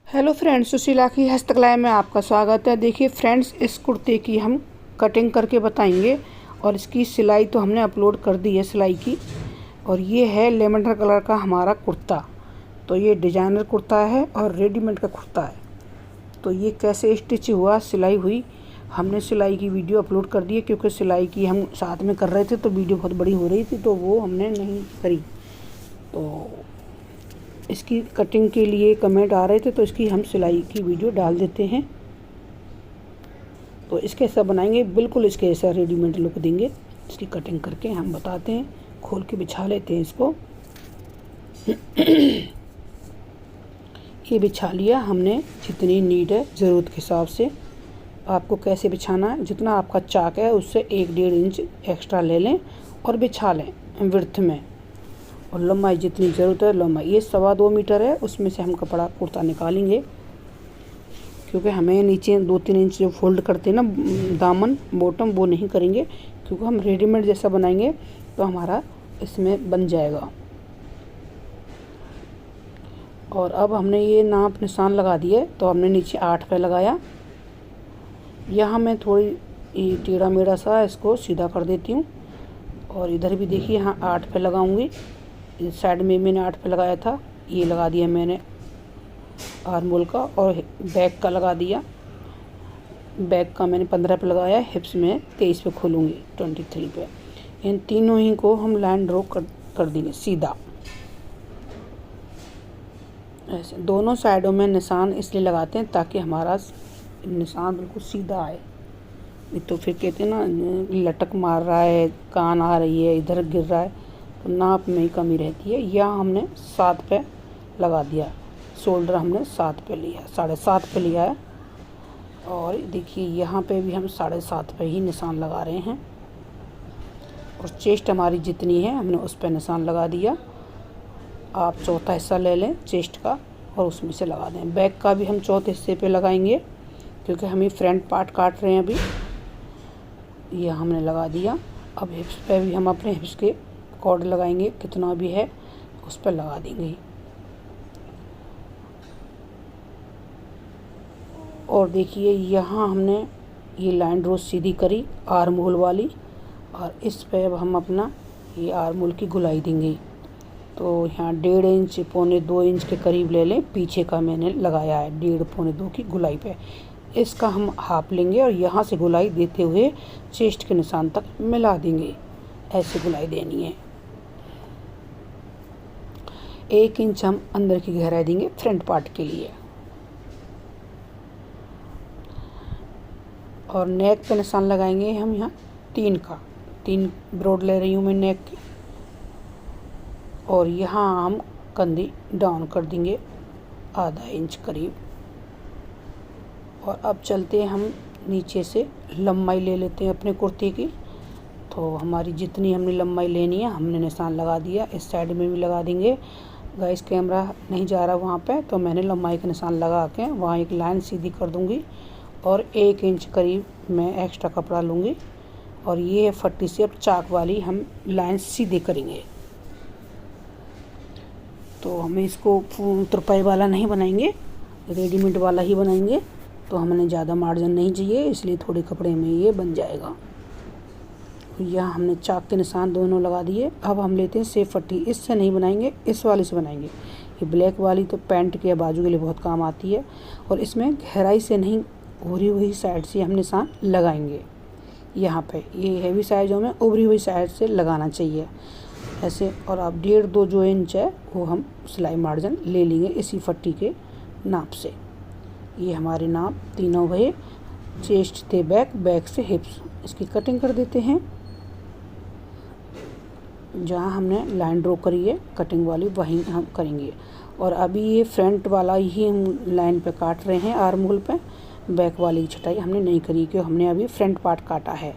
Hello friends, Sushila की हस्तकला में आपका स्वागत है। देखिए फ्रेंड्स, इस कुर्ते की हम कटिंग करके बताएंगे और इसकी सिलाई तो हमने अपलोड कर दी है सिलाई की। और ये है लेवेंडर कलर का हमारा कुर्ता। तो ये डिजाइनर कुर्ता है और रेडीमेड का कुर्ता है। तो ये कैसे स्टिच हुआ, सिलाई हुई, हमने सिलाई की वीडियो अपलोड कर दी है, क्योंकि सिलाई की हम साथ में कर रहे थे तो वीडियो बहुत बड़ी हो रही थी तो वो हमने नहीं करी। तो इसकी कटिंग के लिए कमेंट आ रहे थे तो इसकी हम सिलाई की वीडियो डाल देते हैं। तो इसके ऐसा बनाएंगे, बिल्कुल इसके ऐसा रेडीमेड लुक देंगे। इसकी कटिंग करके हम बताते हैं, खोल के बिछा लेते हैं इसको। ये बिछा लिया हमने, जितनी नीड है ज़रूरत के हिसाब से। आपको कैसे बिछाना है, जितना आपका चाक है उससे 1-1.5 इंच एक्स्ट्रा ले लें और बिछा लें विड्थ में। और लंबाई जितनी ज़रूरत है लंबाई, ये 2.25 मीटर है, उसमें से हम कपड़ा कुर्ता निकालेंगे, क्योंकि हमें नीचे 2-3 इंच जो फोल्ड करते हैं ना दामन बॉटम, वो नहीं करेंगे, क्योंकि हम रेडीमेड जैसा बनाएंगे तो हमारा इसमें बन जाएगा। और अब हमने ये नाप निशान लगा दिए, तो हमने नीचे 8 पे लगाया। यहाँ मैं थोड़ी टेढ़ा मेढ़ा सा इसको सीधा कर देती हूँ। और इधर भी देखिए, यहाँ 8 पे लगाऊंगी। इस साइड में मैंने 8 पे लगाया था, ये लगा दिया मैंने आर्म होल का। और बैक का लगा दिया, बैक का मैंने 15 पे लगाया। हिप्स में 23 पे खोलूँगी, 23 पे। इन तीनों ही को हम लाइन ड्रॉ कर देंगे सीधा। ऐसे दोनों साइडों में निशान इसलिए लगाते हैं ताकि हमारा निशान बिल्कुल सीधा आए। तो फिर कहते हैं ना, लटक मार रहा है, कान आ रही है, इधर गिर रहा है, तो नाप में ही कमी रहती है। यहाँ हमने 7 पे लगा दिया, शोल्डर हमने 7 पे लिया, 7.5 पे लिया है। और देखिए यहाँ पे भी हम 7.5 पे ही निशान लगा रहे हैं। और चेस्ट हमारी जितनी है हमने उस पर निशान लगा दिया। आप चौथा हिस्सा ले लें चेस्ट का और उसमें से लगा दें। बैक का भी हम चौथे हिस्से पे लगाएंगे, क्योंकि हम ये फ्रंट पार्ट काट रहे हैं अभी। ये हमने लगा दिया। अब हिप्स पे भी हम अपने हिप्स के कॉर्ड लगाएंगे, कितना भी है उस पर लगा देंगे। और देखिए यहाँ हमने ये लाइन ड्रॉ सीधी करी आर्म होल वाली, और इस पे अब हम अपना ये आर्म होल की गुलाई देंगे। तो यहाँ 1.5 इंच 1.25-2 इंच के करीब ले लें। पीछे का मैंने लगाया है 1.5-1.25 की गुलाई पे। इसका हम हाफ लेंगे और यहाँ से गुलाई देते हुए चेस्ट के निशान तक मिला देंगे। ऐसे गुलाई देनी है। 1 इंच हम अंदर की गहराई देंगे फ्रंट पार्ट के लिए। और नेक पे निशान लगाएंगे हम यहाँ 3 ब्रॉड ले रही हूँ मैं नेक की। और यहाँ हम कंधी डाउन कर देंगे ½ इंच करीब। और अब चलते हैं, हम नीचे से लंबाई ले लेते हैं अपने कुर्ते की। तो हमारी जितनी हमने लंबाई लेनी है हमने निशान लगा दिया। इस साइड में भी लगा देंगे। गाइस कैमरा नहीं जा रहा वहाँ पे, तो मैंने लंबाई का निशान लगा के वहाँ एक लाइन सीधी कर दूँगी। और 1 इंच करीब मैं एक्स्ट्रा कपड़ा लूँगी। और ये फट्टी से अब चाक वाली हम लाइन सीधी करेंगे। तो हमें इसको तुरपाई वाला नहीं बनाएंगे, रेडीमेड वाला ही बनाएंगे। तो हमने ज़्यादा मार्जिन नहीं चाहिए, इसलिए थोड़े कपड़े में ये बन जाएगा। यहाँ हमने चाक के निशान दोनों लगा दिए। अब हम लेते हैं सेफ फट्टी। इससे नहीं बनाएंगे, इस वाले से बनाएंगे। ये ब्लैक वाली तो पैंट के या बाजू के लिए बहुत काम आती है। और इसमें गहराई से नहीं, उभरी हुई साइड से हम निशान लगाएंगे। यहाँ पे ये हैवी साइज़ों में उभरी हुई साइड से लगाना चाहिए ऐसे। और अब 1.5-2 जो इंच है वो हम सिलाई मार्जिन ले लेंगे इसी फट्टी के नाप से। ये हमारे नाप तीनों भये। चेस्ट थे बैक, बैक से हिप्स। इसकी कटिंग कर देते हैं। जहाँ हमने लाइन ड्रॉ करी है कटिंग वाली, वहीं हम करेंगे। और अभी ये फ्रंट वाला ही हम लाइन पे काट रहे हैं आर्म होल पे। बैक वाली छटाई हमने नहीं करी, क्योंकि हमने अभी फ्रंट पार्ट काटा है।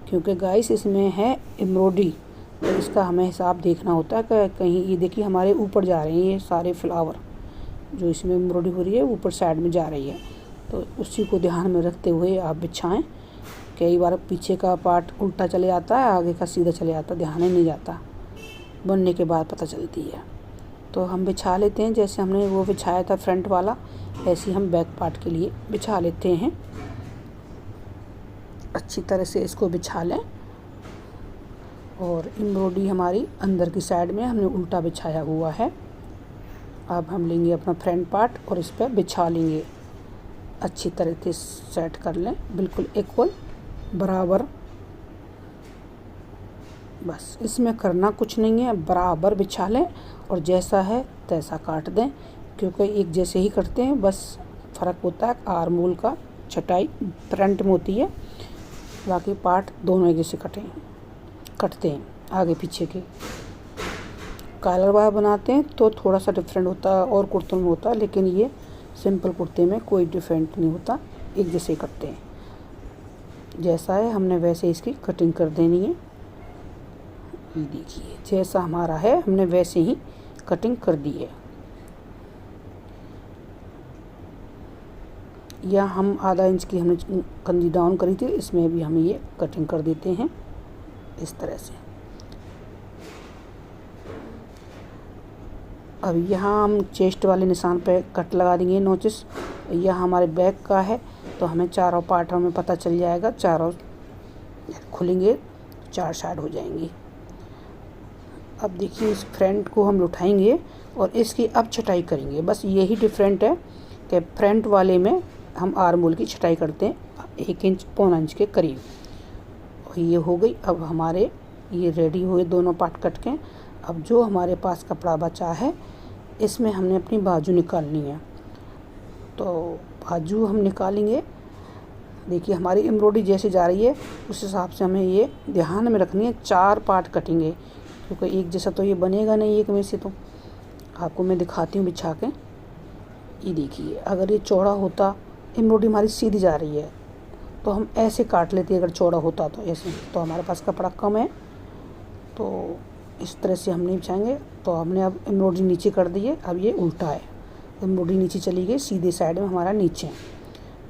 क्योंकि गाइस इसमें है एम्ब्रॉयडरी, तो इसका हमें हिसाब देखना होता है कि कहीं ये देखिए हमारे ऊपर जा रहे हैं ये सारे फ्लावर, जो इसमें एम्ब्रॉयडरी हो रही है ऊपर साइड में जा रही है। तो उसी को ध्यान में रखते हुए आप बिछाएं। कई बार पीछे का पार्ट उल्टा चले जाता है, आगे का सीधा चले जाता है, ध्यान ही नहीं जाता, बनने के बाद पता चलती है। तो हम बिछा लेते हैं जैसे हमने वो बिछाया था फ्रंट वाला। ऐसे हम बैक पार्ट के लिए बिछा लेते हैं। अच्छी तरह से इसको बिछा लें। और एम्ब्रॉयडरी हमारी अंदर की साइड में हमने उल्टा बिछाया हुआ है। अब हम लेंगे अपना फ्रंट पार्ट और इस पर बिछा लेंगे। अच्छी तरह से सेट कर लें, बिल्कुल इक्वल बराबर। बस इसमें करना कुछ नहीं है, बराबर बिछा लें और जैसा है तैसा काट दें, क्योंकि एक जैसे ही करते हैं। बस फ़र्क होता है आर्म होल का छटाई फ्रंट में होती है, बाकी पार्ट दोनों एक जैसे कटते हैं आगे पीछे के। कॉलर वाला बनाते हैं तो थोड़ा सा डिफरेंट होता है और कुर्तों में होता है, लेकिन ये सिंपल कुर्ते में कोई डिफरेंट नहीं होता, एक जैसे ही करते हैं। जैसा है हमने वैसे इसकी कटिंग कर देनी है। ये देखिए जैसा हमारा है हमने वैसे ही कटिंग कर दी है। या हम आधा इंच की हमने कंजी डाउन करी थी, इसमें भी हम ये कटिंग कर देते हैं इस तरह से। अब यहाँ हम चेस्ट वाले निशान पे कट लगा देंगे नोचिस। यह हमारे बैक का है तो हमें चारों पार्ट हमें पता चल जाएगा, चारों खुलेंगे, 4 साइड हो जाएंगी। अब देखिए इस फ्रंट को हम उठाएंगे और इसकी अब छटाई करेंगे। बस यही डिफरेंट है कि फ्रंट वाले में हम आर्म होल की छटाई करते हैं 1 इंच पौना इंच के करीब। और ये हो गई। अब हमारे ये रेडी हुए दोनों पार्ट कट के। अब जो हमारे पास कपड़ा बचा है इसमें हमने अपनी बाजू निकालनी है, तो बाजू हम निकालेंगे। देखिए हमारी एम्ब्रॉयडरी जैसे जा रही है उस हिसाब से हमें ये ध्यान में रखनी है। 4 पार्ट कटेंगे, क्योंकि एक जैसा तो ये बनेगा नहीं एक में से। तो आपको मैं दिखाती हूँ बिछा के। ये देखिए अगर ये चौड़ा होता, एम्ब्रॉयडरी हमारी सीधी जा रही है तो हम ऐसे काट लेते, अगर चौड़ा होता तो ऐसे। तो हमारे पास कपड़ा कम है तो इस तरह से हम नहीं बिछाएंगे। तो हमने अब एम्ब्रॉयडरी नीचे कर दी है। अब ये उल्टा है, एम्ब्रॉयडरी नीचे चली गई, सीधे साइड में हमारा नीचे।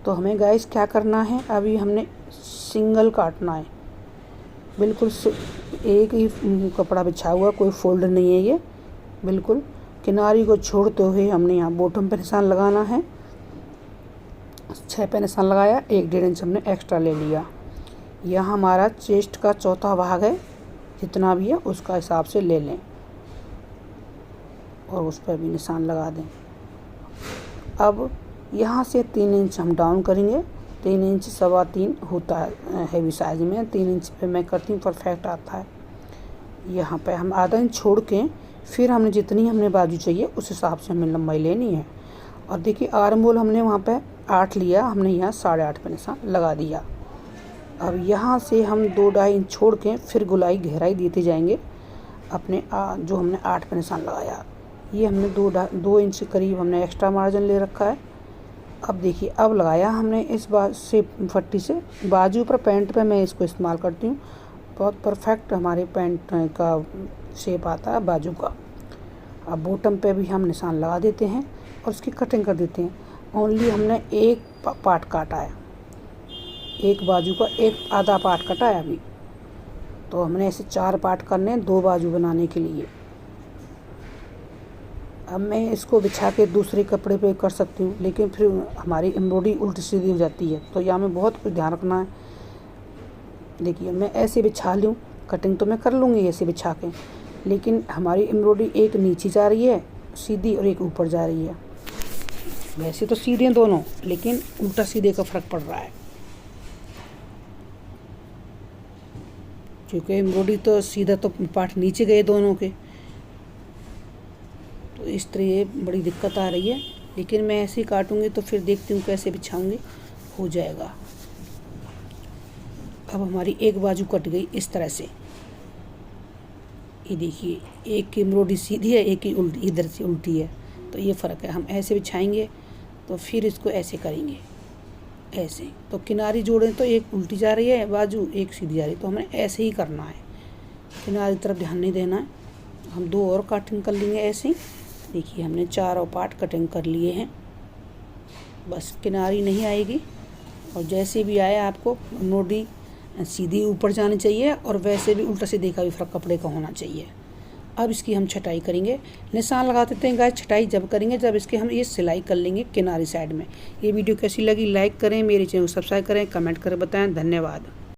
तो हमें गाइस क्या करना है, अभी हमने सिंगल काटना है, बिल्कुल एक ही कपड़ा बिछा हुआ, कोई फोल्ड नहीं है ये बिल्कुल। किनारी को छोड़ते हुए हमने यहाँ बॉटम पे निशान लगाना है। 6 पे निशान लगाया, 1-1.5 इंच हमने एक्स्ट्रा ले लिया। यह हमारा चेस्ट का चौथा भाग है, जितना भी है उसका हिसाब से ले लें और उस पर भी निशान लगा दें। अब यहाँ से 3 इंच हम डाउन करेंगे। 3 इंच 3.25 होता है हैवी साइज में, 3 इंच पे मैं करती हूँ, परफेक्ट आता है। यहाँ पे हम आधा इंच छोड़ के फिर हमने जितनी हमने बाजू चाहिए उस हिसाब से हमें लंबाई लेनी है। और देखिए आर्म होल हमने वहाँ पे 8 लिया, हमने यहाँ 8.5 पे निशान लगा दिया। अब यहाँ से हम 2-2.5 इंच छोड़ के फिर गुलाई गहराई देते जाएंगे अपने जो हमने 8 पे निशान लगाया। ये हमने 2 इंच के करीब हमने एक्स्ट्रा मार्जिन ले रखा है। अब देखिए अब लगाया हमने इस बात से पट्टी से बाजू पर, पैंट पे मैं इसको इस्तेमाल करती हूँ, बहुत परफेक्ट हमारे पैंट का शेप आता है बाजू का। अब बॉटम पे भी हम निशान लगा देते हैं और उसकी कटिंग कर देते हैं। ओनली हमने एक पार्ट काटा है, एक बाजू का एक आधा पार्ट कटा है अभी। तो हमने ऐसे 4 पार्ट करने हैं 2 बाजू बनाने के लिए। अब मैं इसको बिछा के दूसरे कपड़े पे कर सकती हूँ, लेकिन फिर हमारी एम्ब्रॉयडरी उल्टी सीधी हो जाती है, तो यहाँ में बहुत कुछ ध्यान रखना है। देखिए मैं ऐसे बिछा लूँ, कटिंग तो मैं कर लूँगी ऐसे बिछा के, लेकिन हमारी एम्ब्रॉयडरी एक नीचे जा रही है सीधी और एक ऊपर जा रही है। वैसे तो सीधे हैं दोनों, लेकिन उल्टा सीधे का फ़र्क पड़ रहा है, क्योंकि एम्ब्रॉयडरी तो सीधा तो पार्ट नीचे गए दोनों के। तो इस तरह ये बड़ी दिक्कत आ रही है, लेकिन मैं ऐसे ही काटूँगी तो फिर देखती हूँ कैसे बिछाऊँगी, हो जाएगा। अब हमारी एक बाजू कट गई इस तरह से। ये देखिए एक की एम्ब्रॉयडरी सीधी है, एक की उल्टी, इधर से उल्टी है, तो ये फ़र्क है। हम ऐसे बिछाएंगे तो फिर इसको ऐसे करेंगे, ऐसे। तो किनारी जोड़ें तो एक उल्टी जा रही है बाजू, एक सीधी जा रही है, तो हमें ऐसे ही करना है, किनारी तरफ ध्यान नहीं देना है। हम 2 और कटिंग कर लेंगे ऐसे ही। देखिए हमने 4 पार्ट कटिंग कर लिए हैं, बस किनारी नहीं आएगी। और जैसे भी आया आपको एम्ब्रॉयडरी सीधी ऊपर जानी चाहिए और वैसे भी उल्टा सीधे का भी फ़र्क कपड़े का होना चाहिए। अब इसकी हम छटाई करेंगे। निशान लगा देते हैं गाइस। छटाई जब करेंगे जब इसके हम ये सिलाई कर लेंगे किनारी साइड में। ये वीडियो कैसी लगी लाइक करें, मेरे चैनल को सब्सक्राइब करें, कमेंट करें बताएं। धन्यवाद।